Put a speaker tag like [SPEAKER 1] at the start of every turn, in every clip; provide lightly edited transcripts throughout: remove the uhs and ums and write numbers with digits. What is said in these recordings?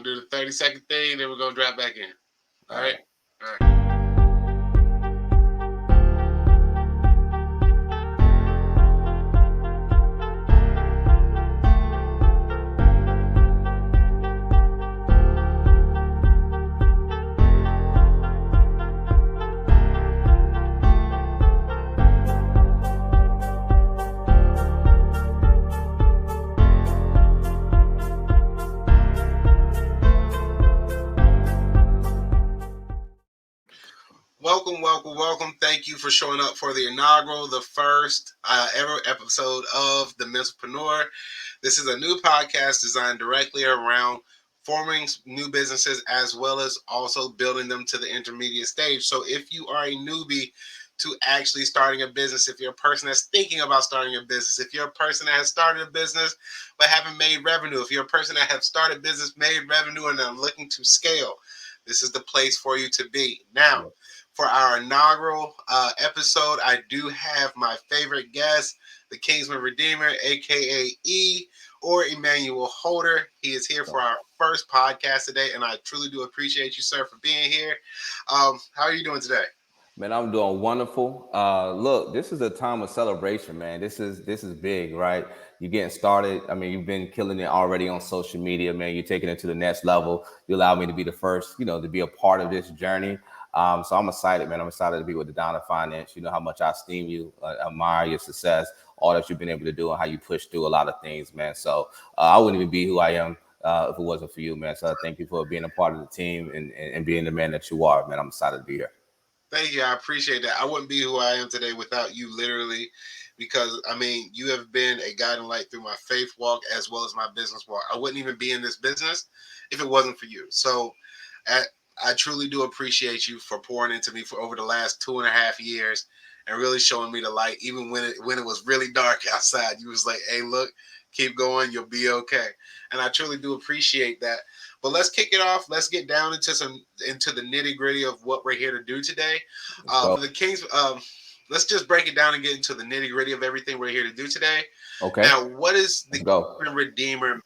[SPEAKER 1] going to do the 30-second thing, then we're going to drop back in. All right?
[SPEAKER 2] right.
[SPEAKER 1] All right. Welcome. Thank you for showing up for the inaugural, the first ever episode of The Mentalpreneur. This is a new podcast designed directly around forming new businesses as well as also building them to the intermediate stage. So if you are a newbie to actually starting a business, if you're a person that's thinking about starting a business, if you're a person that has started a business but haven't made revenue, if you're a person that has started business, made revenue, and are looking to scale, this is the place for you to be. Now, for our inaugural episode, I do have my favorite guest, the Kingsman Redeemer, aka E, or Emmanuel Holder. He is here for our first podcast today, and I truly do appreciate you, sir, for being here. How are you doing today?
[SPEAKER 2] Man, I'm doing wonderful. Look, this is a time of celebration, man. This is big, right? You're getting started. I mean, you've been killing it already on social media, man. You're taking it to the next level. You allow me to be the first, to be a part of this journey. So I'm excited, man. I'm excited to be with the Donna Finance. You know how much I esteem you, admire your success, all that you've been able to do, and how you push through a lot of things, man. So I wouldn't even be who I am if it wasn't for you, man. So thank you for being a part of the team and being the man that you are, man. I'm excited to be here.
[SPEAKER 1] Thank you. I appreciate that. I wouldn't be who I am today without you, literally, because I mean, you have been a guiding light through my faith walk as well as my business walk. I wouldn't even be in this business if it wasn't for you. So, I truly do appreciate you for pouring into me for over the last 2.5 years and really showing me the light, even when it was really dark outside. You was like, "Hey, look, keep going. You'll be okay." And I truly do appreciate that. But let's kick it off. Let's get down into the nitty gritty of what we're here to do today.
[SPEAKER 2] So,
[SPEAKER 1] For the Kings, let's just break it down and get into the nitty gritty of everything we're here to do today.
[SPEAKER 2] okay,
[SPEAKER 1] Now, what is the
[SPEAKER 2] let's go.
[SPEAKER 1] Redeemer?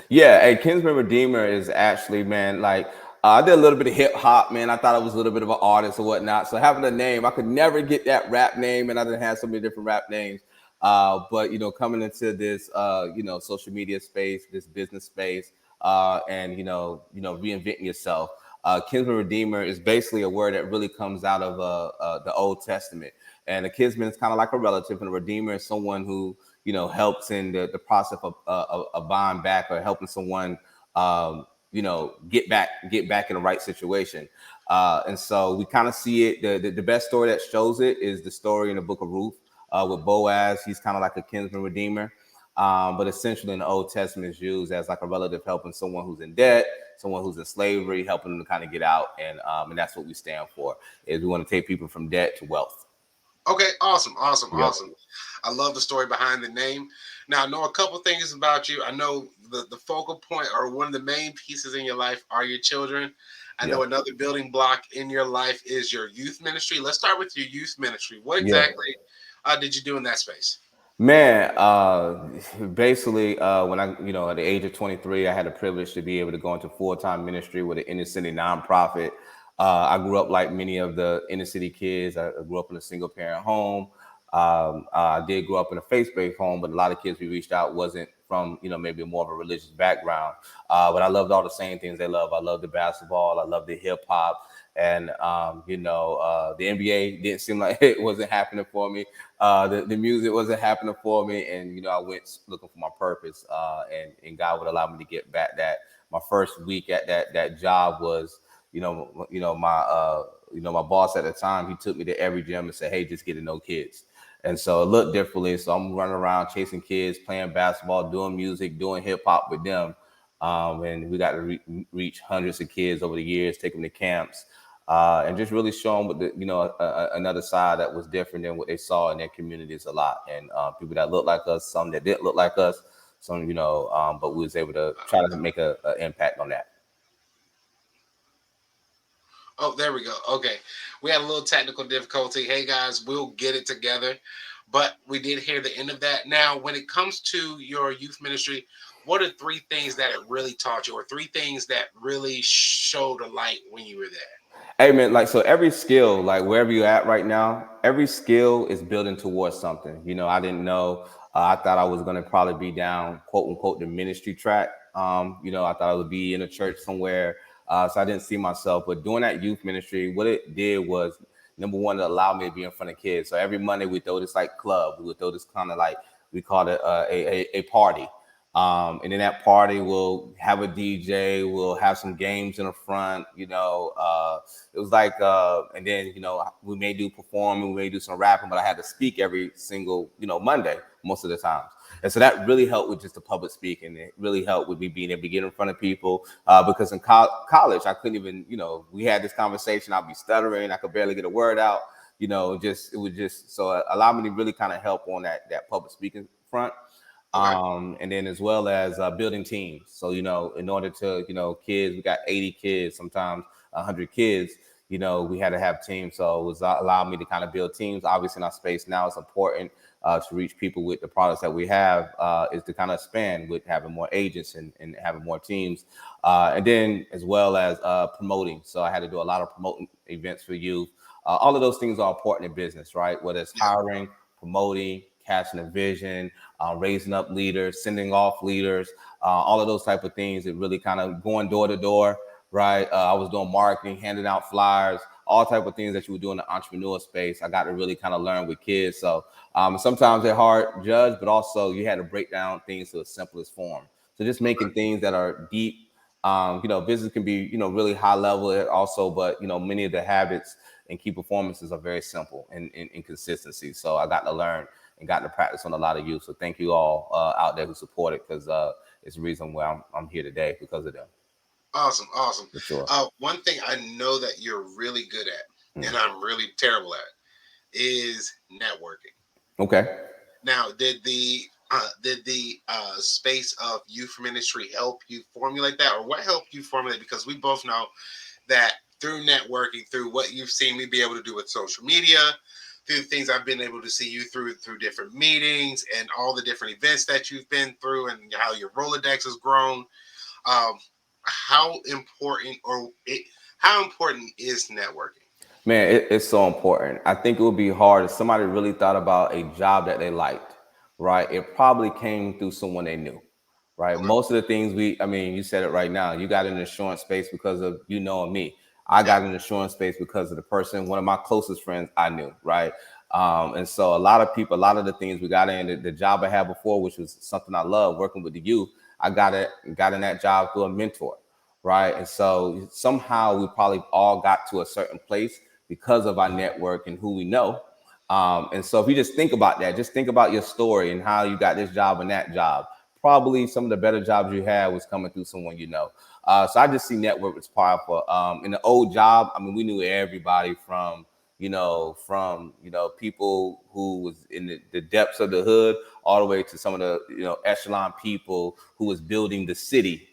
[SPEAKER 2] Yeah, hey, Kinsman Redeemer is actually, man, like I did a little bit of hip hop, man. I thought I was a little bit of an artist or whatnot. So having a name, I could never get that rap name, and I didn't have so many different rap names. But coming into this, social media space, this business space, and reinventing yourself. Kinsman Redeemer is basically a word that really comes out of the Old Testament, and a kinsman is kind of like a relative, and a redeemer is someone who helps in the process of buying back or helping someone, get back in the right situation. And so we kind of see it. The best story that shows it is the story in the book of Ruth with Boaz. He's kind of like a kinsman redeemer. But essentially in the Old Testament is used as like a relative helping someone who's in debt, someone who's in slavery, helping them to kind of get out. And that's what we stand for, is we want to take people from debt to wealth.
[SPEAKER 1] Okay, awesome, awesome,
[SPEAKER 2] Yep.
[SPEAKER 1] awesome. I love the story behind the name. Now, I know a couple things about you. I know the focal point or one of the main pieces in your life are your children. I know
[SPEAKER 2] Yep.
[SPEAKER 1] another building block in your life is your youth ministry. Let's start with your youth ministry. What
[SPEAKER 2] Yeah.
[SPEAKER 1] exactly did you do in that space?
[SPEAKER 2] Man, basically, when I, at the age of 23, I had the privilege to be able to go into full-time ministry with an inner city nonprofit. I grew up like many of the inner city kids. I grew up in a single parent home. I did grow up in a faith-based home, but a lot of kids we reached out wasn't from, maybe more of a religious background. But I loved all the same things they love. I loved the basketball. I loved the hip hop. And, the NBA didn't seem like it wasn't happening for me. The music wasn't happening for me. And, I went looking for my purpose. And God would allow me to get back that. My first week at that job was, my boss at the time, he took me to every gym and said, "Hey, just get to know kids." And so it looked differently. So I'm running around chasing kids, playing basketball, doing music, doing hip hop with them. And we got to reach hundreds of kids over the years, take them to camps, and just really show them what another side that was different than what they saw in their communities a lot. And people that look like us, some that didn't look like us, some, but we was able to try to make an impact on that.
[SPEAKER 1] Oh, there we go. Okay. We had a little technical difficulty. Hey, guys, we'll get it together. But we did hear the end of that. Now, when it comes to your youth ministry, what are three things that it really taught you, or three things that really showed a light when you were there?
[SPEAKER 2] Hey man, like so every skill, like wherever you're at right now, every skill is building towards something. I didn't know. I thought I was gonna probably be down, quote unquote, the ministry track. I thought I would be in a church somewhere. So I didn't see myself. But doing that youth ministry, what it did was number one, it allowed me to be in front of kids. So every Monday we throw this like club. We would throw this kind of like we called it a party. And in that party, we'll have a DJ, we'll have some games in the front, it was like, and then, we may do performing, we may do some rapping, but I had to speak every single, Monday, most of the times. And so that really helped with just the public speaking. It really helped with me being able to get in front of people because in college, I couldn't even, we had this conversation, I'd be stuttering, I could barely get a word out, it was just, so it allowed me to really kind of help on that public speaking front.
[SPEAKER 1] Okay.
[SPEAKER 2] And then as well as building teams. So, in order to, kids, we got 80 kids, sometimes 100 kids, we had to have teams. So it was allowed me to kind of build teams. Obviously, in our space now, it's important to reach people with the products that we have, is to kind of expand with having more agents and having more teams. And then as well as promoting. So I had to do a lot of promoting events for youth. All of those things are important in business, right? Whether it's
[SPEAKER 1] Yeah.
[SPEAKER 2] hiring, promoting, catching a vision, raising up leaders, sending off leaders, all of those type of things. It really kind of going door to door, right? I was doing marketing, handing out flyers, all type of things that you would do in the entrepreneur space. I got to really kind of learn with kids. So sometimes they're hard to judge, but also you had to break down things to the simplest form. So just making things that are deep. Business can be, really high level also, but, many of the habits and key performances are very simple in consistency. So I got to learn and got to practice on a lot of youth. So thank you all out there who support it because it's the reason why I'm here today because of them,
[SPEAKER 1] Awesome, awesome.
[SPEAKER 2] for sure.
[SPEAKER 1] One thing I know that you're really good at,
[SPEAKER 2] Mm.
[SPEAKER 1] and I'm really terrible at, is networking.
[SPEAKER 2] Okay.
[SPEAKER 1] Now, did the space of youth ministry help you formulate that, or what helped you formulate? Because we both know that through networking, through what you've seen me be able to do with social media, through things I've been able to see you through different meetings and all the different events that you've been through, and how your Rolodex has grown. Um, how important, how important is networking?
[SPEAKER 2] Man, it's so important. I think it would be hard if somebody really thought about a job that they liked, right? It probably came through someone they knew, right?
[SPEAKER 1] Okay.
[SPEAKER 2] Most of the things I mean, you said it right now. You got in the insurance space because of you knowing me. I
[SPEAKER 1] Yeah.
[SPEAKER 2] got in the insurance space because of the person, one of my closest friends I knew, right? And so a lot of people, a lot of the things we got in the job I had before, which was something I love, working with the youth. I got in that job through a mentor, right? And so somehow we probably all got to a certain place because of our network and who we know. And so if you just think about that, just think about your story and how you got this job and that job. Probably some of the better jobs you had was coming through someone you know. So I just see network as powerful. In the old job, I mean, we knew everybody from people who was in the depths of the hood all the way to some of the echelon people who was building the city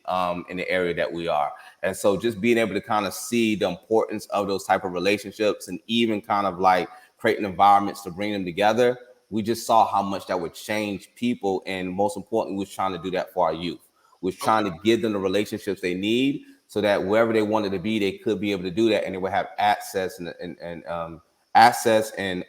[SPEAKER 2] in the area that we are. And so just being able to kind of see the importance of those type of relationships and even kind of like creating environments to bring them together, we just saw how much that would change people. And most importantly, we was trying to do that for our youth. We was trying
[SPEAKER 1] Okay.
[SPEAKER 2] to give them the relationships they need so that wherever they wanted to be, they could be able to do that, and they would have access and access and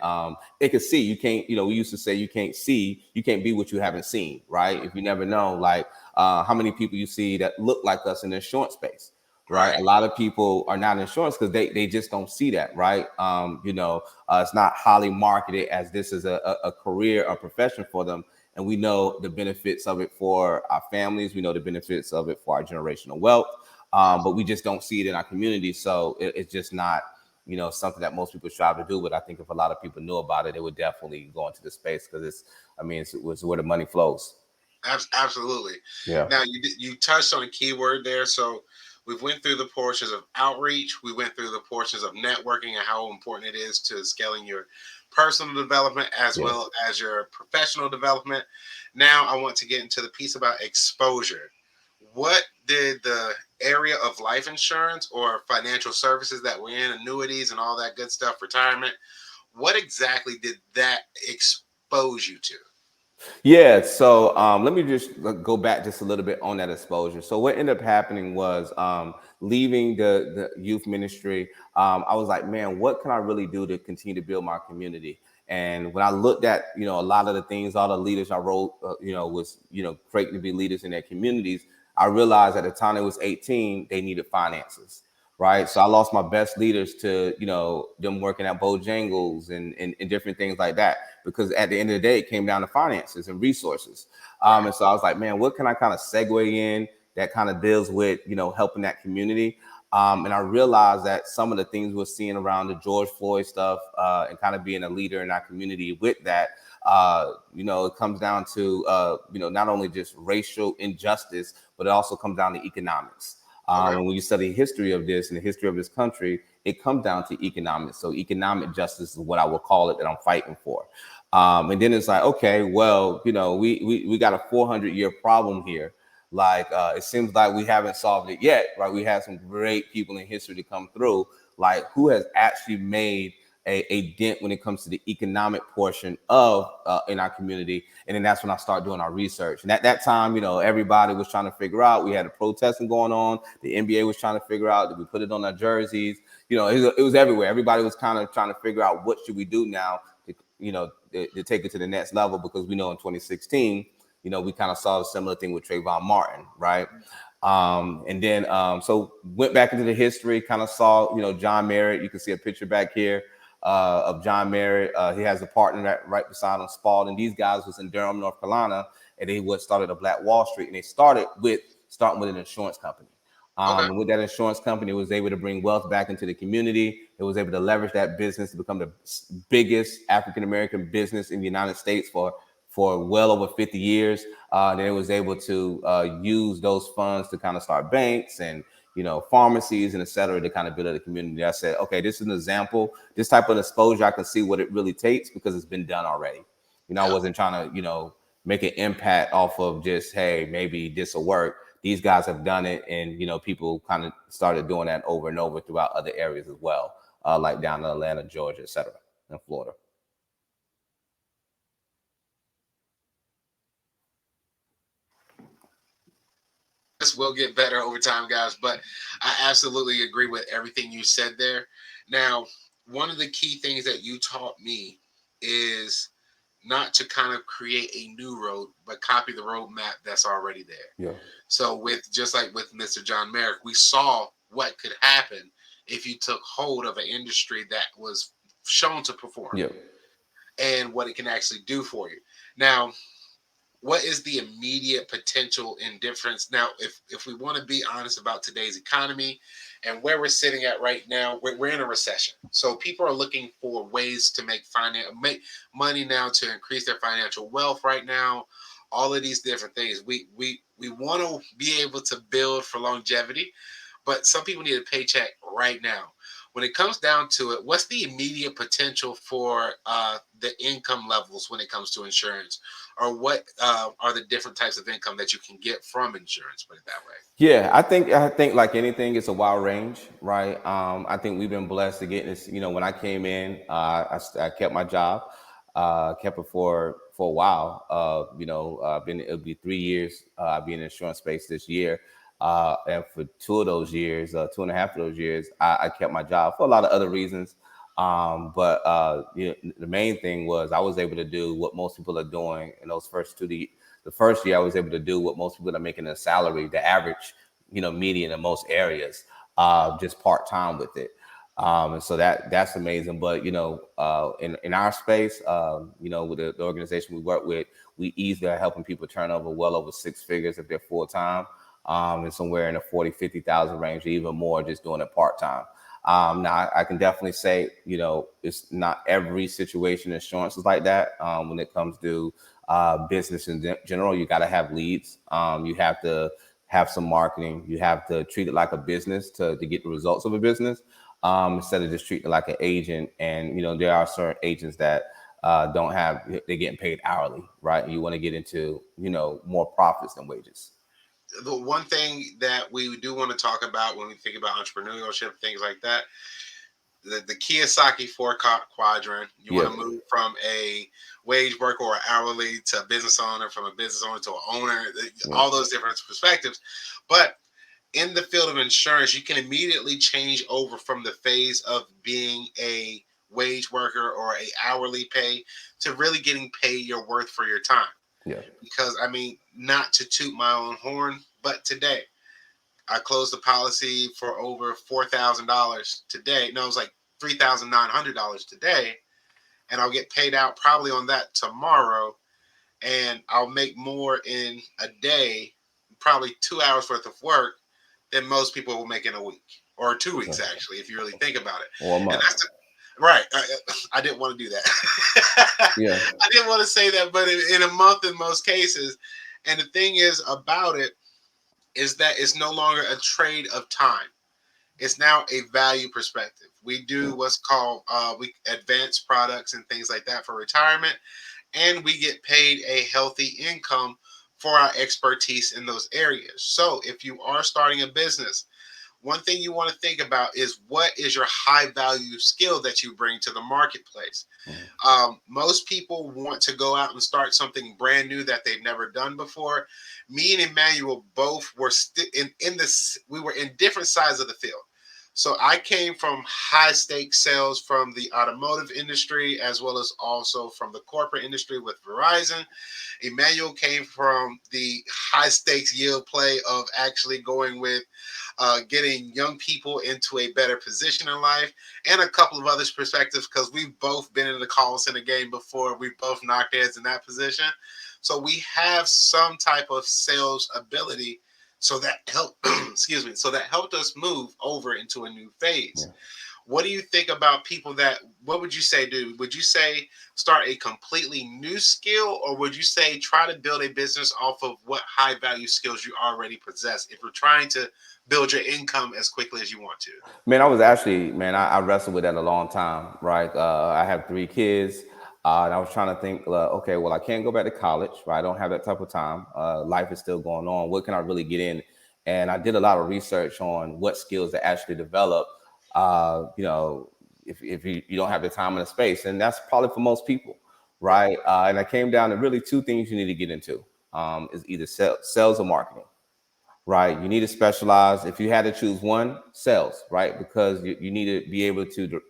[SPEAKER 2] they could see. You can't, we used to say you can't see, you can't be what you haven't seen, right? If you never know, like how many people you see that look like us in the insurance space, right?
[SPEAKER 1] Right.
[SPEAKER 2] A lot of people are not in insurance because they just don't see that, right? It's not highly marketed as this is a career, a profession for them. And we know the benefits of it for our families. We know the benefits of it for our generational wealth.
[SPEAKER 1] Yes.
[SPEAKER 2] But we just don't see it in our community. So it's just not, something that most people strive to do. But I think if a lot of people knew about it, they would definitely go into the space because it's where the money flows.
[SPEAKER 1] Absolutely.
[SPEAKER 2] Yeah.
[SPEAKER 1] Now you touched on a key word there. So we've went through the portions of outreach. We went through the portions of networking and how important it is to scaling your personal development as
[SPEAKER 2] Yes.
[SPEAKER 1] well as your professional development. Now I want to get into the piece about exposure. What did the area of life insurance or financial services that we're in, annuities and all that good stuff, retirement, what exactly did that expose you to?
[SPEAKER 2] Yeah, so let me just go back just a little bit on that exposure. So what ended up happening was leaving the youth ministry. I was like, man, what can I really do to continue to build my community? And when I looked at, a lot of the things, all the leaders I wrote, was, great to be leaders in their communities. I realized at the time they was 18, they needed finances. Right. So I lost my best leaders to, them working at Bojangles and different things like that, because at the end of the day, it came down to finances and resources.
[SPEAKER 1] Right.
[SPEAKER 2] And so I was like, man, what can I kind of segue in that kind of deals with, helping that community? And I realized that some of the things we're seeing around the George Floyd stuff, and kind of being a leader in our community with that, it comes down to, not only just racial injustice, but it also comes down to economics.
[SPEAKER 1] Okay.
[SPEAKER 2] And when you study history of this and the history of this country, it comes down to economics. So economic justice is what I would call it that I'm fighting for. And then it's like, okay, well, we got a 400-year problem here. Like, it seems like we haven't solved it yet, right? We had some great people in history to come through. Like, who has actually made a dent when it comes to the economic portion of in our community? And then that's when I start doing our research. And at that time, everybody was trying to figure out. We had a protesting going on. The NBA was trying to figure out, did we put it on our jerseys? It was everywhere. Everybody was kind of trying to figure out, what should we do now to, to take it to the next level, because we know in 2016, we kind of saw a similar thing with Trayvon Martin, right? And then so went back into the history, kind of saw, John Merritt. You can see a picture back here of John Merritt. He has a partner right beside him, Spalding. These guys was in Durham, North Carolina, and they started a Black Wall Street, and they starting with an insurance company.
[SPEAKER 1] Okay.
[SPEAKER 2] And with that insurance company, it was able to bring wealth back into the community. It was able to leverage that business to become the biggest African American business in the United States for well over 50 years. And it was able to use those funds to kind of start banks and pharmacies and et cetera, to kind of build a community. I said, okay, this is an example. This type of exposure, I can see what it really takes, because it's been done already. I
[SPEAKER 1] Yeah.
[SPEAKER 2] wasn't trying to, make an impact off of just, hey, maybe this will work. These guys have done it, and people kind of started doing that over and over throughout other areas as well, like down in Atlanta, Georgia, et cetera, and Florida.
[SPEAKER 1] This will get better over time, guys. But I absolutely agree with everything you said there. Now, one of the key things that you taught me is not to kind of create a new road, but copy the roadmap that's already there.
[SPEAKER 2] Yeah.
[SPEAKER 1] So, with just like with Mr. John Merrick, we saw what could happen if you took hold of an industry that was shown to perform
[SPEAKER 2] Yeah.
[SPEAKER 1] and what it can actually do for you. Now, what is the immediate potential in difference now, if we want to be honest about today's economy and where we're sitting at right now? We're in a recession, so people are looking for ways to make money now, to increase their financial wealth right now. All of these different things, we want to be able to build for longevity, but some people need a paycheck right now. When it comes down to it, what's the immediate potential for the income levels when it comes to insurance, or what are the different types of income that you can get from insurance? Put it that way.
[SPEAKER 2] Yeah, I think like anything, it's a wide range, right? I think we've been blessed to get this. When I came in, I kept my job, kept it for a while. Been it'll be 3 years. I'll be in the insurance space this year, and for 2 of those years, 2.5 of those years, I kept my job for a lot of other reasons. But the main thing was I was able to do what most people are doing in those the first year. I was able to do what most people are making a salary, the average, median in most areas, just part time with it. And so that's amazing. But in our space, with the organization we work with, we easily are helping people turn over well over six figures if they're full time, and somewhere in the 40, 50,000 range, or even more, just doing it part time. Now, I can definitely say, it's not every situation insurance is like that. When it comes to business in general, you got to have leads. You have to have some marketing. You have to treat it like a business to get the results of a business, instead of just treating it like an agent. And, there are certain agents that don't have, they're getting paid hourly, right? You want to get into, more profits than wages.
[SPEAKER 1] The one thing that we do want to talk about when we think about entrepreneurship, things like that, the Kiyosaki quadrant. You want
[SPEAKER 2] Yeah.
[SPEAKER 1] to move from a wage worker or hourly to a business owner, from a business owner to an owner,
[SPEAKER 2] Yeah.
[SPEAKER 1] all those different perspectives. But in the field of insurance, you can immediately change over from the phase of being a wage worker or a hourly pay to really getting paid your worth for your time.
[SPEAKER 2] Yeah.
[SPEAKER 1] Because I mean, not to toot my own horn, but today I closed the policy for over $4,000 today. No, it was like $3,900 today, and I'll get paid out probably on that tomorrow, and I'll make more in a day, probably 2 hours worth of work than most people will make in a week or 2 weeks,
[SPEAKER 2] Okay.
[SPEAKER 1] actually, if you really think about it.
[SPEAKER 2] Or a
[SPEAKER 1] And
[SPEAKER 2] month.
[SPEAKER 1] that's right. I didn't want to do that.
[SPEAKER 2] Yeah.
[SPEAKER 1] I didn't want to say that, but in a month in most cases. And the thing is about it is that it's no longer a trade of time. It's now a value perspective. We do
[SPEAKER 2] Mm.
[SPEAKER 1] what's called we advanced products and things like that for retirement, and we get paid a healthy income for our expertise in those areas. So if you are starting a business, one thing you want to think about is what is your high value skill that you bring to the marketplace.
[SPEAKER 2] Mm.
[SPEAKER 1] Most people want to go out and start something brand new that they've never done before. Me and Emmanuel both were in this. We were in different sides of the field. So I came from high stakes sales from the automotive industry as well as also from the corporate industry with Verizon. Emmanuel came from the high stakes yield play of actually going with getting young people into a better position in life, and a couple of others perspectives because we've both been in the call center game before. We've both knocked heads in that position, so we have some type of sales ability. So that helped, excuse me. So that helped us move over into a new phase.
[SPEAKER 2] Yeah.
[SPEAKER 1] What do you think about people that? What would you say, dude? Would you say start a completely new skill, or would you say try to build a business off of what high value skills you already possess? If you're trying to build your income as quickly as you want to.
[SPEAKER 2] Man, I was actually, man, I wrestled with that a long time, right? I have 3 kids, and I was trying to think, okay, well, I can't go back to college, right? I don't have that type of time. Life is still going on. What can I really get in? And I did a lot of research on what skills to actually develop, you know, if you don't have the time and the space. And that's probably for most people,
[SPEAKER 1] Right.
[SPEAKER 2] right? And I came down to really 2 things you need to get into is either sales or marketing, right? You need to specialize. If you had to choose one, sales, right? Because you need to be able to,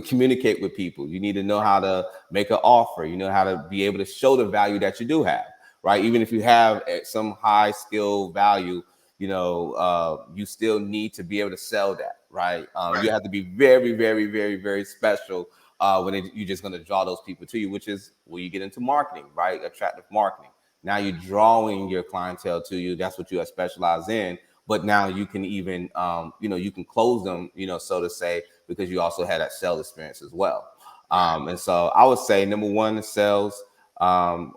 [SPEAKER 2] communicate with people. You need to know how to make an offer. You know how to be able to show the value that you do have, right? Even if you have some high skill value, you still need to be able to sell that, right? You
[SPEAKER 1] Right.
[SPEAKER 2] have to be very, very, very, very special you're just going to draw those people to you, which is where you get into marketing, right? Attractive marketing. Now you're drawing your clientele to you. That's what you specialize in. But now you can even, you can close them, so to say, because you also had that sales experience as well.
[SPEAKER 1] Right.
[SPEAKER 2] And so I would say number one is sales. You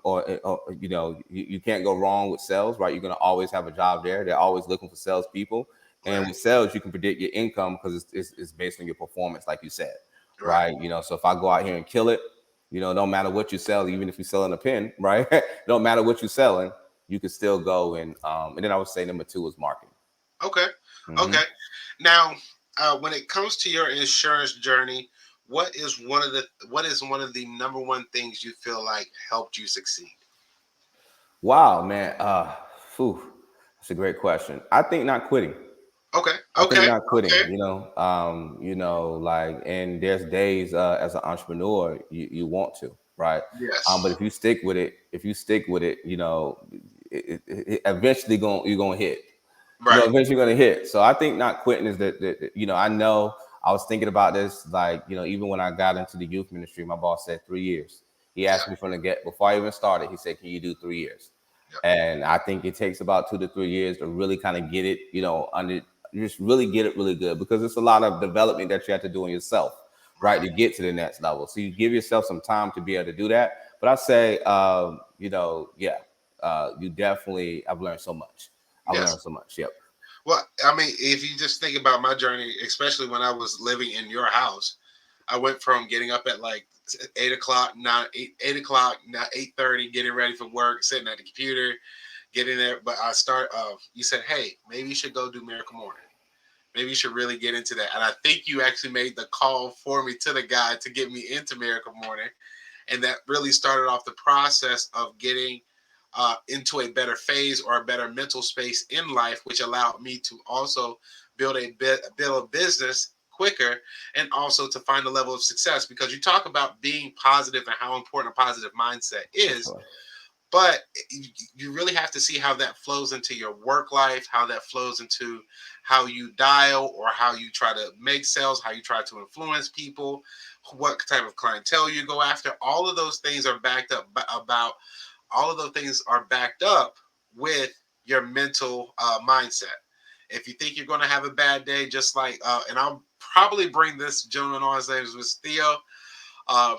[SPEAKER 2] can't go wrong with sales, right? You're going to always have a job there. They're always looking for salespeople. And
[SPEAKER 1] Right.
[SPEAKER 2] with sales, you can predict your income because it's based on your performance, like you said,
[SPEAKER 1] Right.
[SPEAKER 2] right? So if I go out here and kill it, no matter what you sell, even if you're selling a pen, right? No matter what you're selling, you can still go and then I would say number two is marketing.
[SPEAKER 1] Okay.
[SPEAKER 2] Hmm.
[SPEAKER 1] Okay. Now, when it comes to your insurance journey, what is one of the number one things you feel like helped you succeed?
[SPEAKER 2] Wow, man. Phew, that's a great question. I think not quitting.
[SPEAKER 1] Okay.
[SPEAKER 2] I think
[SPEAKER 1] Okay.
[SPEAKER 2] not quitting,
[SPEAKER 1] Okay.
[SPEAKER 2] like, and there's days as an entrepreneur you want to, right? But
[SPEAKER 1] Yes.
[SPEAKER 2] if you stick with it, eventually you're gonna hit.
[SPEAKER 1] Right.
[SPEAKER 2] Eventually you're gonna hit. So I think not quitting is I know I was thinking about this, like, even when I got into the youth ministry, my boss said 3 years. He
[SPEAKER 1] Yeah.
[SPEAKER 2] asked me from the get before I even started, he said, can you do 3 years?
[SPEAKER 1] Yeah.
[SPEAKER 2] And I think it takes about 2 to 3 years to really kind of get it, under you just really get it really good because it's a lot of development that you have to do on yourself, right,
[SPEAKER 1] Right.
[SPEAKER 2] to get to the next level. So you give yourself some time to be able to do that. But I say, yeah, you definitely, I've learned so much. I've
[SPEAKER 1] Yes.
[SPEAKER 2] learned so much. Yep.
[SPEAKER 1] Well, I mean, if you just think about my journey, especially when I was living in your house, I went from getting up at like 8 o'clock, not 8 o'clock, not 8:30, getting ready for work, sitting at the computer, getting there. But I start. You said, hey, maybe you should go do Miracle Morning. Maybe you should really get into that. And I think you actually made the call for me to the guy to get me into Miracle Morning, and that really started off the process of getting into a better phase or a better mental space in life, which allowed me to also build a business quicker, and also to find a level of success. Because you talk about being positive and how important a positive mindset
[SPEAKER 2] For
[SPEAKER 1] is,
[SPEAKER 2] sure.
[SPEAKER 1] but you really have to see how that flows into your work life, how that flows into how you dial or how you try to make sales, how you try to influence people, what type of clientele you go after. All of those things are backed up about all of those things are backed up with your mental mindset. If you think you're going to have a bad day, just like, and I'll probably bring this gentleman on, his name was Theo. uh,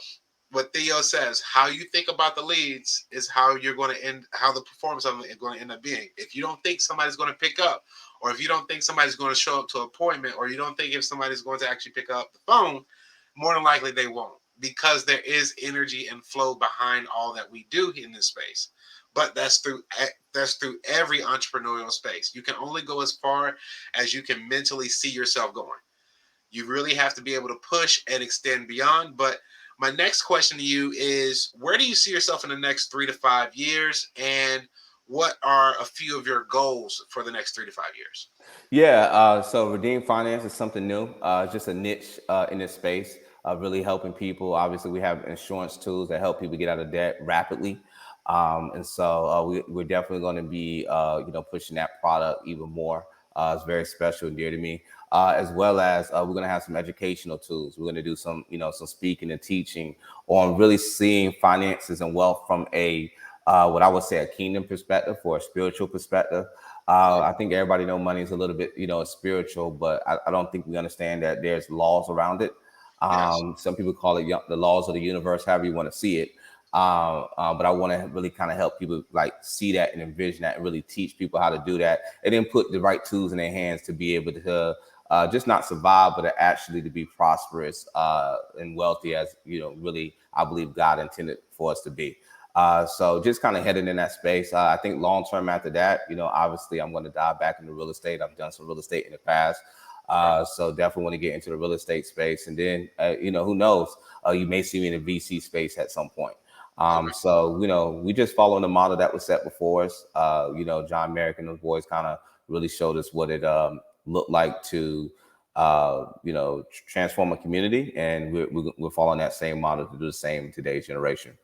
[SPEAKER 1] what Theo says, how you think about the leads is how you're going to end, how the performance of it is going to end up being. If you don't think somebody's going to pick up, or if you don't think somebody's going to show up to an appointment, or you don't think if somebody's going to actually pick up the phone, more than likely they won't, because there is energy and flow behind all that we do in this space. But that's through every entrepreneurial space. You can only go as far as you can mentally see yourself going. You really have to be able to push and extend beyond. But my next question to you is, where do you see yourself in the next 3 to 5 years? And what are a few of your goals for the next 3 to 5 years?
[SPEAKER 2] Yeah, so Redeem Finance is something new. It's just a niche in this space, really helping people. Obviously, we have insurance tools that help people get out of debt rapidly, and so we're definitely going to be, pushing that product even more. It's very special and dear to me, as well as we're going to have some educational tools. We're going to do some, some speaking and teaching on really seeing finances and wealth from a what I would say a kingdom perspective or a spiritual perspective. I think everybody know money is a little bit, spiritual, but I don't think we understand that there's laws around it.
[SPEAKER 1] Yes.
[SPEAKER 2] Some people call it the laws of the universe, however you want to see it. But I want to really kind of help people like see that and envision that and really teach people how to do that, and then put the right tools in their hands to be able to just not survive, but to actually to be prosperous and wealthy, as really I believe God intended for us to be. So just kind of heading in that space. I think long term after that, obviously I'm going to dive back into real estate. I've done some real estate in the past.
[SPEAKER 1] Okay.
[SPEAKER 2] So definitely want to get into the real estate space. And then, who knows, you may see me in the VC space at some point.
[SPEAKER 1] Okay.
[SPEAKER 2] So, we just following the model that was set before us. John Merrick and those boys kind of really showed us what it looked like to, transform a community. And we're following that same model to do the same in today's generation.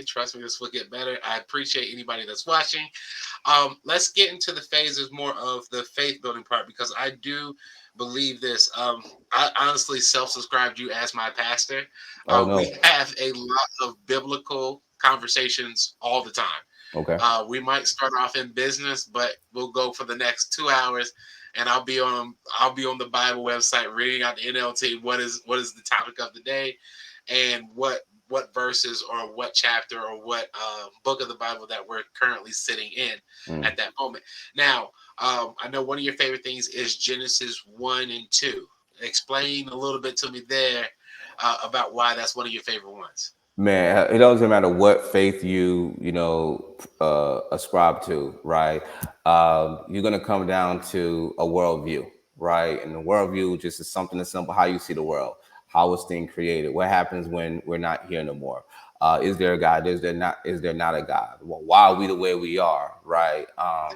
[SPEAKER 1] Trust me, this will get better. I appreciate anybody that's watching. Let's get into the phases more of the faith building part, because I do believe this. I honestly self-subscribed you as my pastor.
[SPEAKER 2] Oh,
[SPEAKER 1] We
[SPEAKER 2] no.
[SPEAKER 1] have a lot of biblical conversations all the time.
[SPEAKER 2] Okay.
[SPEAKER 1] We might start off in business, but we'll go for the next 2 hours, and I'll be on the Bible website reading out the NLT. What is the topic of the day, and what verses or what chapter or what book of the Bible that we're currently sitting in
[SPEAKER 2] Mm.
[SPEAKER 1] at that moment. Now, I know one of your favorite things is Genesis 1 and 2. Explain a little bit to me there about why that's one of your favorite ones.
[SPEAKER 2] Man, it doesn't matter what faith ascribe to, right? You're gonna come down to a worldview, right? And the worldview just is something as simple how you see the world, how it's thing created, what happens when we're not here no more. Is there a God? Is there not? Is there not a God? Well, why are we the way we are, right? All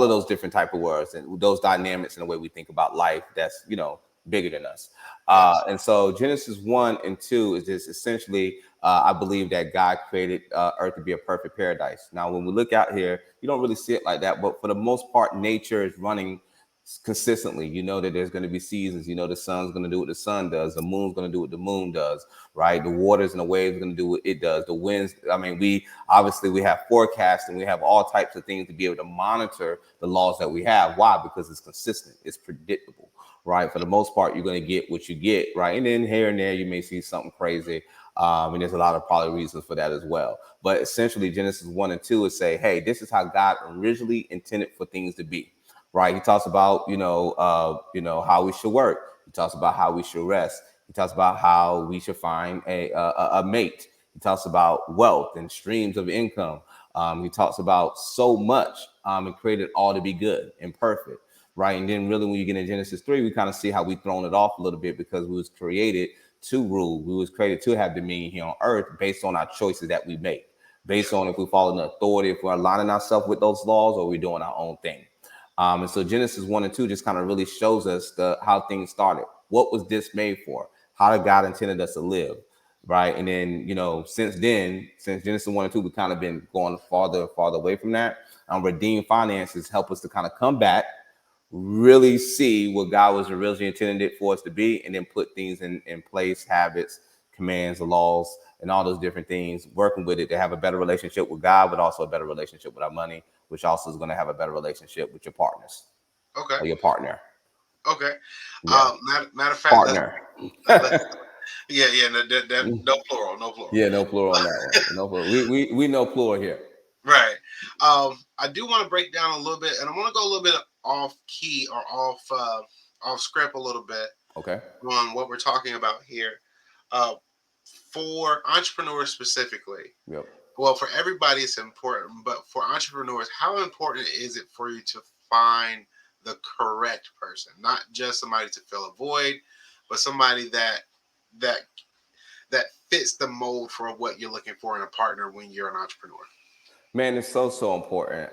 [SPEAKER 2] of those different type of words and those dynamics in the way we think about life. That's bigger than us.
[SPEAKER 1] Yes.
[SPEAKER 2] And so Genesis 1 and 2 is just essentially, I believe that God created earth to be a perfect paradise. Now, when we look out here, you don't really see it like that, but for the most part, nature is running consistently. You know that there's going to be seasons. You know the sun's going to do what the sun does. The moon's going to do what the moon does, right? The waters and the waves are going to do what it does. The winds. I mean, we have forecasts and we have all types of things to be able to monitor the laws that we have. Why? Because it's consistent. It's predictable, right? For the most part, you're going to get what you get, right? And then here and there, you may see something crazy. And there's a lot of probably reasons for that as well. But essentially, Genesis 1 and 2 is say, hey, this is how God originally intended for things to be, right? He talks about, how we should work. He talks about how we should rest. He talks about how we should find a mate. He talks about wealth and streams of income. He talks about so much and created all to be good and perfect, right? And then really when you get in Genesis 3, we kind of see how we thrown it off a little bit because we was created to rule. We was created to have dominion here on earth based on our choices that we make, based on if we follow the authority, if we're aligning ourselves with those laws or we're doing our own thing. And so Genesis 1 and 2 just kind of really shows us how things started. What was this made for? How did God intended us to live? Right. And then, since then, since Genesis 1 and 2, we've kind of been going farther and farther away from that. Redeemed finances help us to kind of come back, really see what God was originally intended for us to be, and then put things in place, habits, commands, laws, and all those different things, working with it to have a better relationship with God, but also a better relationship with our money, which also is going to have a better relationship with your partners
[SPEAKER 1] Okay.
[SPEAKER 2] or your partner.
[SPEAKER 1] Okay.
[SPEAKER 2] Yeah.
[SPEAKER 1] Matter of fact,
[SPEAKER 2] Partner.
[SPEAKER 1] let's yeah, yeah, no plural, no plural.
[SPEAKER 2] Yeah, no plural on that one. No plural. We know plural here.
[SPEAKER 1] Right. I do want to break down a little bit, and I want to go a little bit off key or off script a little bit
[SPEAKER 2] Okay.
[SPEAKER 1] on what we're talking about here. Uh, for entrepreneurs specifically,
[SPEAKER 2] Yep.
[SPEAKER 1] well, for everybody it's important, but for entrepreneurs, how important is it for you to find the correct person, not just somebody to fill a void, but somebody that that fits the mold for what you're looking for in a partner when you're an entrepreneur?
[SPEAKER 2] Man, it's so important.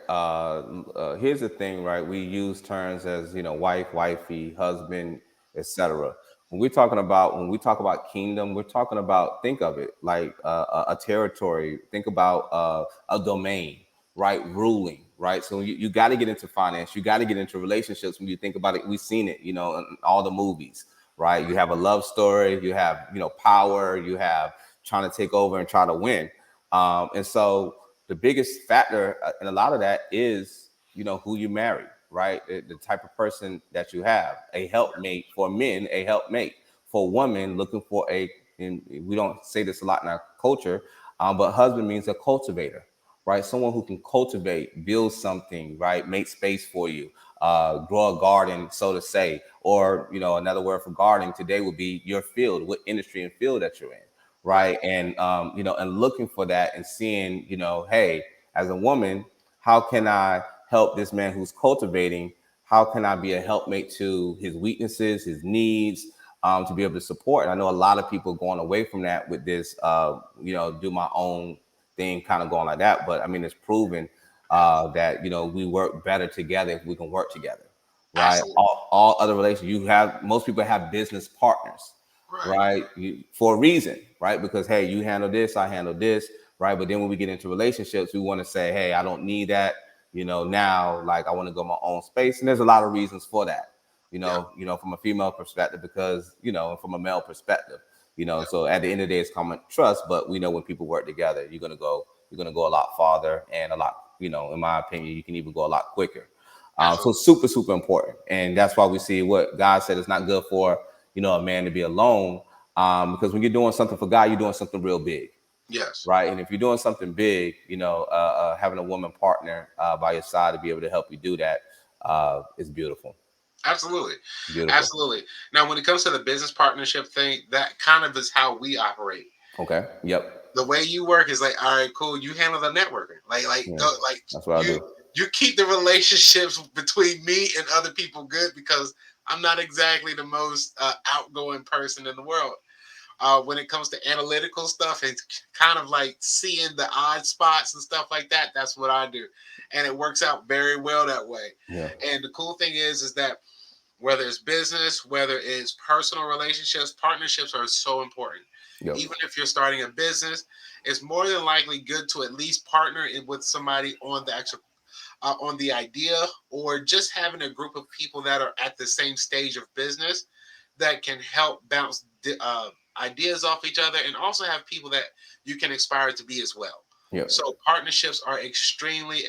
[SPEAKER 2] Here's the thing, right? We use terms as wife, wifey, husband, etc. When we talk about kingdom, we're talking about, think of it like a territory. Think about a domain, right? Ruling, right? So you got to get into finance. You got to get into relationships. When you think about it, we've seen it, in all the movies, right? You have a love story. You have power. You have trying to take over and try to win, and so the biggest factor in a lot of that is who you marry, right? The type of person that you have. A helpmate for men, a helpmate for women looking for a. And we don't say this a lot in our culture, but husband means a cultivator, right? Someone who can cultivate, build something, right? Make space for you, grow a garden, so to say, or another word for gardening today would be your field, what industry and field that you're in,
[SPEAKER 1] Right.
[SPEAKER 2] right? And and looking for that and seeing, hey, as a woman, how can I help this man who's cultivating? How can I be a helpmate to his weaknesses, his needs, to be able to support? And I know a lot of people going away from that with this, do my own thing, kind of going like that. But I mean, it's proven that we work better together if we can work together, right?
[SPEAKER 1] Absolutely.
[SPEAKER 2] All other relations, most people have business partners,
[SPEAKER 1] Right.
[SPEAKER 2] right? For a reason, right? Because hey, you handle this, I handle this, right? But then when we get into relationships, we want to say, hey, I don't need that. Now, like, I want to go my own space, and there's a lot of reasons for that.
[SPEAKER 1] Yeah.
[SPEAKER 2] From a female perspective, because from a male perspective,
[SPEAKER 1] Yeah.
[SPEAKER 2] So at the end of the day, it's common trust. But we know when people work together, you're gonna go a lot farther and a lot, in my opinion, you can even go a lot quicker. So
[SPEAKER 1] Absolutely.
[SPEAKER 2] super important, and that's why we see what God said it's not good for a man to be alone, because when you're doing something for God, you're doing something real big,
[SPEAKER 1] Yes.
[SPEAKER 2] right? And if you're doing something big, having a woman partner by your side to be able to help you do that is beautiful,
[SPEAKER 1] Absolutely.
[SPEAKER 2] beautiful.
[SPEAKER 1] Absolutely. Now, when it comes to the business partnership thing, that kind of is how we operate.
[SPEAKER 2] Okay. Yep.
[SPEAKER 1] The way you work is like, all right, cool. You handle the networking,
[SPEAKER 2] Yeah.
[SPEAKER 1] like
[SPEAKER 2] That's what I
[SPEAKER 1] you
[SPEAKER 2] do.
[SPEAKER 1] you keep the relationships between me and other people good because I'm not exactly the most outgoing person in the world. When it comes to analytical stuff and kind of like seeing the odd spots and stuff like that, that's what I do, and it works out very well that way.
[SPEAKER 2] Yeah.
[SPEAKER 1] And the cool thing is that whether it's business, whether it's personal relationships, partnerships are so important.
[SPEAKER 2] Yep.
[SPEAKER 1] Even if you're starting a business, it's more than likely good to at least partner with somebody on the actual on the idea, or just having a group of people that are at the same stage of business that can help bounce ideas off each other, and also have people that you can aspire to be as well.
[SPEAKER 2] Yep.
[SPEAKER 1] So partnerships are extremely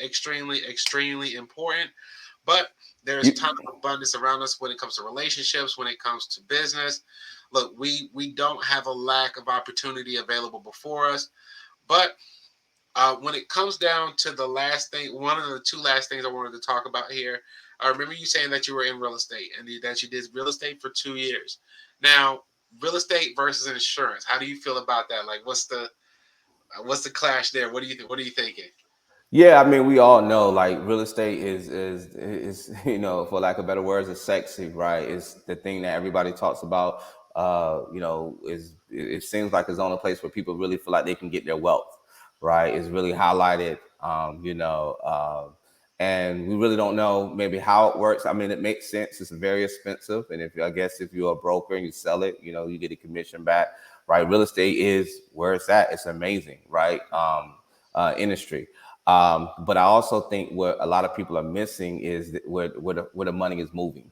[SPEAKER 1] important, but there's
[SPEAKER 2] You,
[SPEAKER 1] ton of abundance around us when it comes to relationships, when it comes to business. Look, we don't have a lack of opportunity available before us, but when it comes down to the last thing, one of the two last things I wanted to talk about here, I remember you saying that you were in real estate and that you did real estate for 2 years. Now, real estate versus insurance, how do you feel about that? Like, what's the clash there? What do you think? What are you thinking?
[SPEAKER 2] Yeah, I mean, we all know like real estate is for lack of better words, is sexy, right? It's the thing that everybody talks about. It seems like it's the only place where people really feel like they can get their wealth, right? It's really highlighted, and we really don't know maybe how it works. I mean, it makes sense. It's very expensive, and if I guess if you're a broker and you sell it, you get a commission back, right? Real estate is where it's at. It's amazing, right? Industry. But I also think what a lot of people are missing is where the money is moving,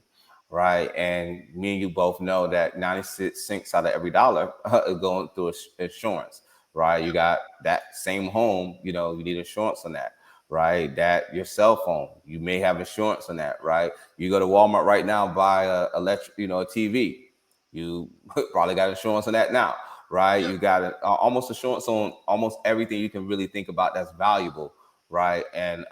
[SPEAKER 2] right? And me and you both know that 96 cents out of every dollar is going through insurance, right? You
[SPEAKER 1] Yep.
[SPEAKER 2] got that same home, you need insurance on that, right? That your cell phone, you may have insurance on that, right? You go to Walmart right now, buy a TV, you probably got insurance on that now, right?
[SPEAKER 1] Yep.
[SPEAKER 2] You got almost insurance on almost everything you can really think about that's valuable, right? And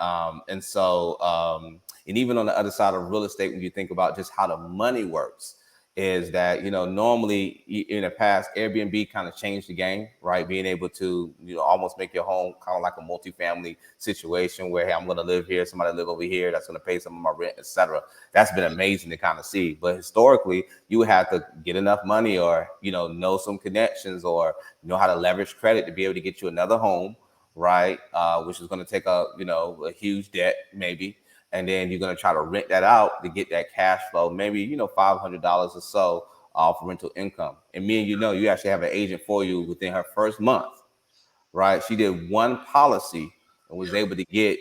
[SPEAKER 2] even on the other side of real estate, when you think about just how the money works, is that normally in the past Airbnb kind of changed the game, right? Being able to almost make your home kind of like a multifamily situation where, hey, I'm going to live here, somebody live over here, that's going to pay some of my rent, etc. That's been amazing to kind of see. But historically, you would have to get enough money, or know some connections, or know how to leverage credit to be able to get you another home, right? Which is going to take a huge debt maybe, and then you're going to try to rent that out to get that cash flow, maybe $500 or so off rental income. And me and you actually have an agent for you within her first month, right? She did one policy and was
[SPEAKER 1] Yep.
[SPEAKER 2] able to get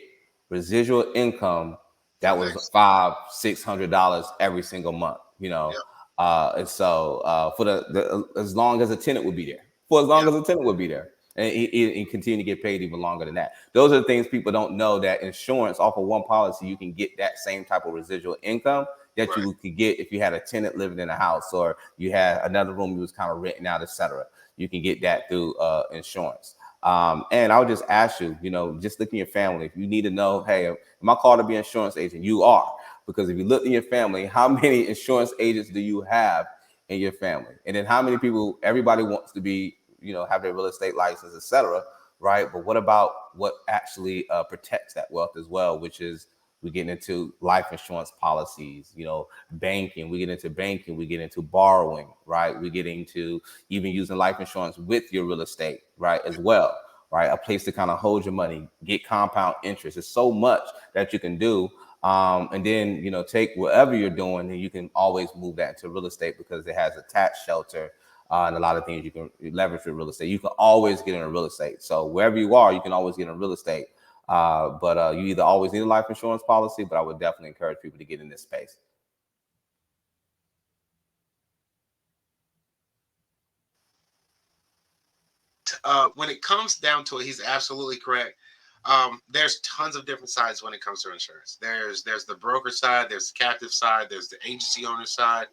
[SPEAKER 2] residual income
[SPEAKER 1] For
[SPEAKER 2] that
[SPEAKER 1] the
[SPEAKER 2] was
[SPEAKER 1] next.
[SPEAKER 2] $500-600 every single month.
[SPEAKER 1] Yep.
[SPEAKER 2] And so for the as long as a tenant would be there, for as long
[SPEAKER 1] Yep.
[SPEAKER 2] as a tenant would be there, and continue to get paid even longer than that. Those are the things people don't know, that insurance off of one policy, you can get that same type of residual income that
[SPEAKER 1] Right.
[SPEAKER 2] you could get if you had a tenant living in a house, or you had another room you was kind of renting out, etc. You can get that through insurance. And I would just ask you, just look in your family. If you need to know, hey, am I called to be an insurance agent? You are. Because if you look in your family, how many insurance agents do you have in your family? And then how many people, everybody wants to be, have their real estate license, etc. Right? But what about what actually protects that wealth as well, which is we get into life insurance policies, banking, we get into banking, we get into borrowing, right? We get into even using life insurance with your real estate, right? As well, right? A place to kind of hold your money, get compound interest. There's so much that you can do. And then, take whatever you're doing and you can always move that into real estate because it has a tax shelter. And a lot of things you can leverage with real estate. You can always get into real estate. So wherever you are, you can always get in real estate. But you either always need a life insurance policy, but I would definitely encourage people to get in this space.
[SPEAKER 1] When it comes down to it, he's absolutely correct. There's tons of different sides when it comes to insurance. There's the broker side, there's the captive side, there's the agency owner side.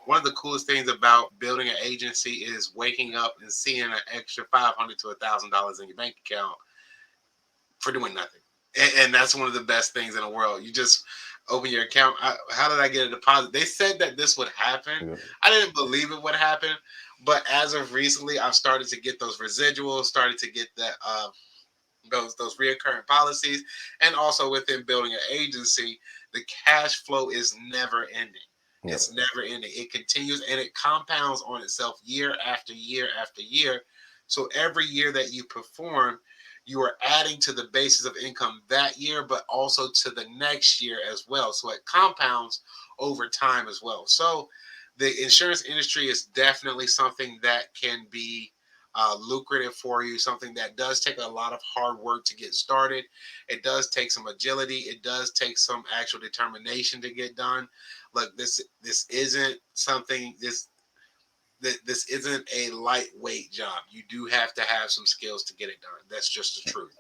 [SPEAKER 1] One of the coolest things about building an agency is waking up and seeing an extra $500 to $1,000 in your bank account for doing nothing. And that's one of the best things in the world. You just open your account. How did I get a deposit? They said that this would happen.
[SPEAKER 2] Yeah.
[SPEAKER 1] I didn't believe it would happen, but as of recently, I've started to get those residuals, started to get that those reoccurring policies, and also within building an agency, the cash flow is never ending.
[SPEAKER 2] Yep.
[SPEAKER 1] It's never ending. It continues and it compounds on itself year after year after year. So every year that you perform, you are adding to the basis of income that year, but also to the next year as well. So it compounds over time as well. So the insurance industry is definitely something that can be lucrative for you, something that does take a lot of hard work to get started. It does take some agility. It does take some actual determination to get done. Look, this isn't something this isn't a lightweight job. You do have to have some skills to get it done. That's just the truth.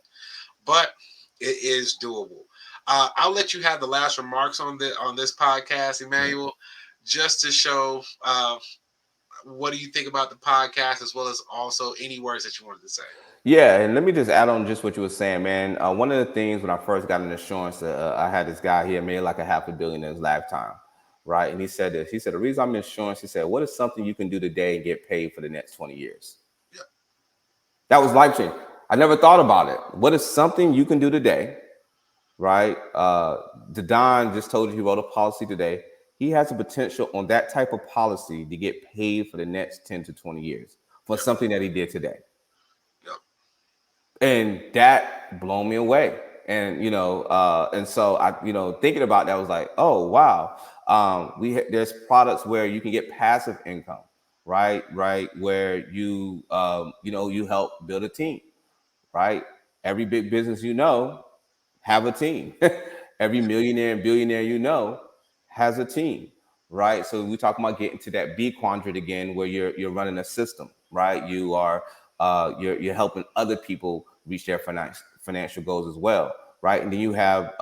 [SPEAKER 1] But it is doable. I'll let you have the last remarks on this podcast,
[SPEAKER 2] Yeah.
[SPEAKER 1] Emmanuel, just to show what do you think about the podcast, as well as also any words that you wanted to say.
[SPEAKER 2] Yeah, and let me just add on just what you were saying, man. One of the things when I first got in insurance, I had this guy. He had made like a $500 million in his lifetime, right? And he said this. He said the reason I'm in insurance. He said, "What is something you can do today and get paid for the next 20 years?"
[SPEAKER 1] Yeah,
[SPEAKER 2] That was life changing. I never thought about it. What is something you can do today right? The Don just told you he wrote a policy today. He has the potential on that type of policy to get paid for the next 10 to 20 years for
[SPEAKER 1] Yep.
[SPEAKER 2] something that he did today.
[SPEAKER 1] Yep.
[SPEAKER 2] And that blown me away. And and so I, thinking about that, I was like, oh wow. There's products where you can get passive income, right, where you help build a team, right? Every big business have a team. Every millionaire and billionaire has a team, right? So we talk about getting to that B quadrant again, where you're running a system, right? You're helping other people reach their financial goals as well, right? And then you have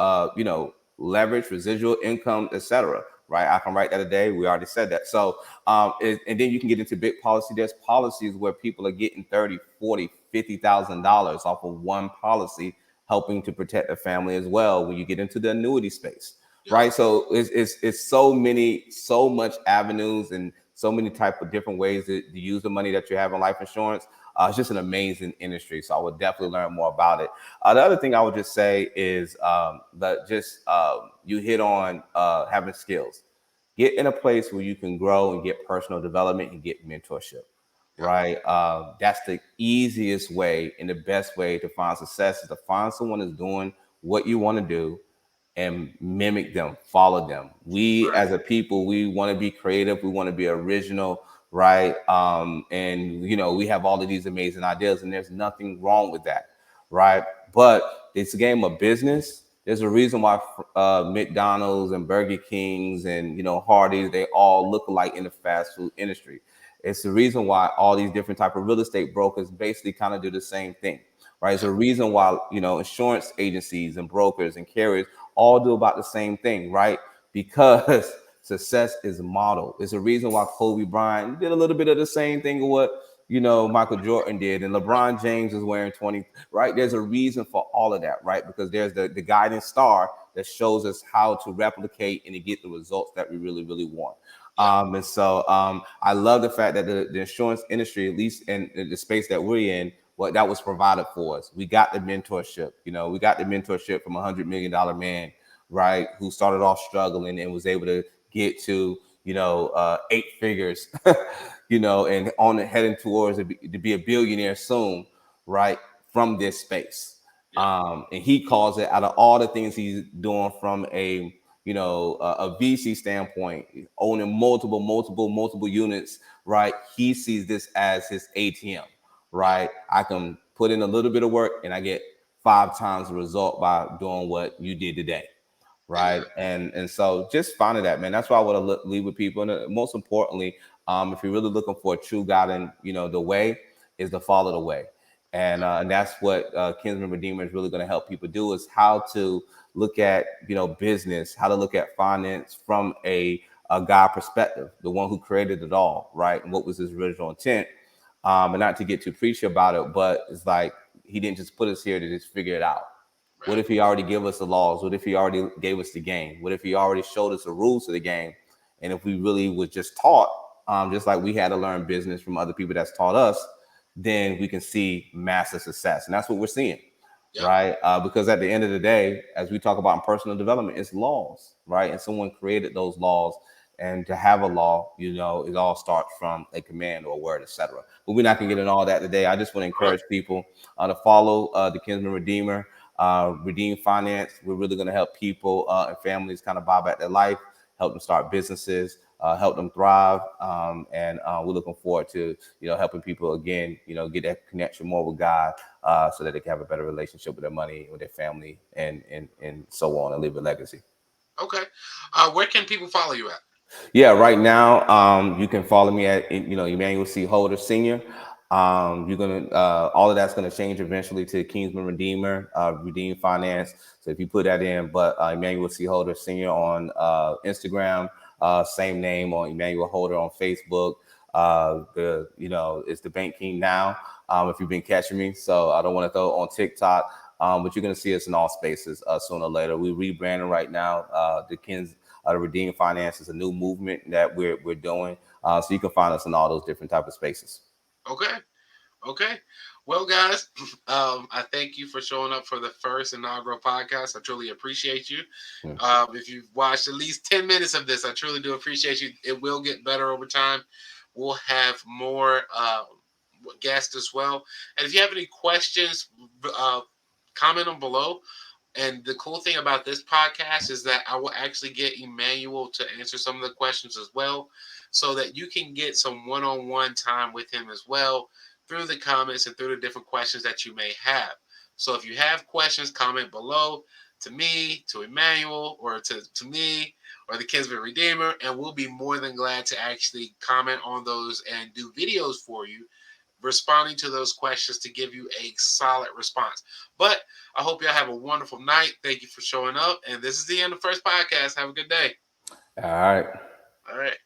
[SPEAKER 2] leverage, residual income, etc. Right? I can write that a day. We already said that. So and then you can get into big policy. There's policies where people are getting 30, 40, $50,000 off of one policy, helping to protect the family as well when you get into the annuity space,
[SPEAKER 1] Yep.
[SPEAKER 2] right? So it's so much avenues and so many type of different ways to use the money that you have in life insurance. It's just an amazing industry, so I would definitely learn more about it. The other thing I would just say is that just you hit on having skills. Get in a place where you can grow and get personal development and get mentorship,
[SPEAKER 1] Yep.
[SPEAKER 2] right? That's the easiest way and the best way to find success, is to find someone that's doing what you want to do and mimic them, follow them. We
[SPEAKER 1] Right.
[SPEAKER 2] as a people, we want to be creative, we want to be original, right? And we have all of these amazing ideas, and there's nothing wrong with that, right? But it's a game of business. There's a reason why McDonald's and Burger Kings and Hardee's, they all look alike in the fast food industry. It's the reason why all these different type of real estate brokers basically kind of do the same thing, right? It's
[SPEAKER 1] Yep.
[SPEAKER 2] a reason why insurance agencies and brokers and carriers all do about the same thing, right? Because success is modeled. It's a reason why Kobe Bryant did a little bit of the same thing of what Michael Jordan did, and
[SPEAKER 1] Right.
[SPEAKER 2] LeBron James is wearing 20, right? There's a reason for all of that, right? Because there's the guiding star that shows us how to replicate and to get the results that we really, really want.
[SPEAKER 1] Yep.
[SPEAKER 2] And so I love the fact that the insurance industry, at least in the space that we're in, what that was provided for us. We got the mentorship. We got the mentorship from $100 million man, right, who started off struggling and was able to get to eight figures, and on heading towards to be a billionaire soon, right, from this space.
[SPEAKER 1] Yep.
[SPEAKER 2] And he calls it, out of all the things he's doing from a VC standpoint, owning multiple units, right? He sees this as his ATM,
[SPEAKER 1] Yep.
[SPEAKER 2] right? I can put in a little bit of work and I get 5 times the result by doing what you did today, right?
[SPEAKER 1] Exactly.
[SPEAKER 2] And so just finding that, man. That's why I want to leave with people. And most importantly, if you're really looking for a true God, and the way is to follow the way. And
[SPEAKER 1] Yep.
[SPEAKER 2] and that's what Kinsman Redeemer is really going to help people do, is how to look at business, how to look at finance from a God perspective, the one who created it all, right? And what was his original intent. And not to get too preachy about it, but it's like he didn't just put us here to just figure it out. What
[SPEAKER 1] Right.
[SPEAKER 2] if he already gave us the laws? What if he already gave us the game? What if he already showed us the rules of the game? And if we really was just taught, just like we had to learn business from other people that's taught us, then we can see massive success. And that's what we're seeing,
[SPEAKER 1] Yep.
[SPEAKER 2] right? Because at the end of the day, as we talk about in personal development, it's laws, right? And someone created those laws. And to have a law, it all starts from a command or a word, etc. But we're not going to get into all that today. I just want to
[SPEAKER 1] Right.
[SPEAKER 2] encourage people to follow the Kinsman Redeemer, Redeem Finance. We're really going to help people and families kind of buy back their life, help them start businesses, help them thrive, and we're looking forward to helping people again, get that connection more with God, so that they can have a better relationship with their money, with their family, and so on, and leave a legacy.
[SPEAKER 1] Okay. Where can people follow you at?
[SPEAKER 2] Yeah, right now, you can follow me at Emmanuel C. Holder Senior. You're gonna all of that's gonna change eventually to Kingsman Redeemer, Redeem Finance. So if you put that in, but Emmanuel C. Holder Senior on Instagram, same name on Emmanuel Holder on Facebook. The it's the Bank King now. If you've been catching me, so I don't want to throw it on TikTok. But you're gonna see us in all spaces sooner or later. We're rebranding right now. The Redeem Finance is a new movement that we're doing. So you can find us in all those different type of spaces.
[SPEAKER 1] Okay. Okay. Well, guys, I thank you for showing up for the first inaugural podcast. I truly appreciate you.
[SPEAKER 2] Yeah.
[SPEAKER 1] If you've watched at least 10 minutes of this, I truly do appreciate you. It will get better over time. We'll have more guests as well. And if you have any questions, uh, comment them below. And the cool thing about this podcast is that I will actually get Emmanuel to answer some of the questions as well, so that you can get some one on one time with him as well through the comments and through the different questions that you may have. So if you have questions, comment below to me, to Emmanuel, or to me, or the Kinsman Redeemer, and we'll be more than glad to actually comment on those and do videos for you responding to those questions to give you a solid response. But I hope y'all have a wonderful night. Thank you for showing up. And this is the end of the first podcast. Have a good day.
[SPEAKER 2] All right.
[SPEAKER 1] All right.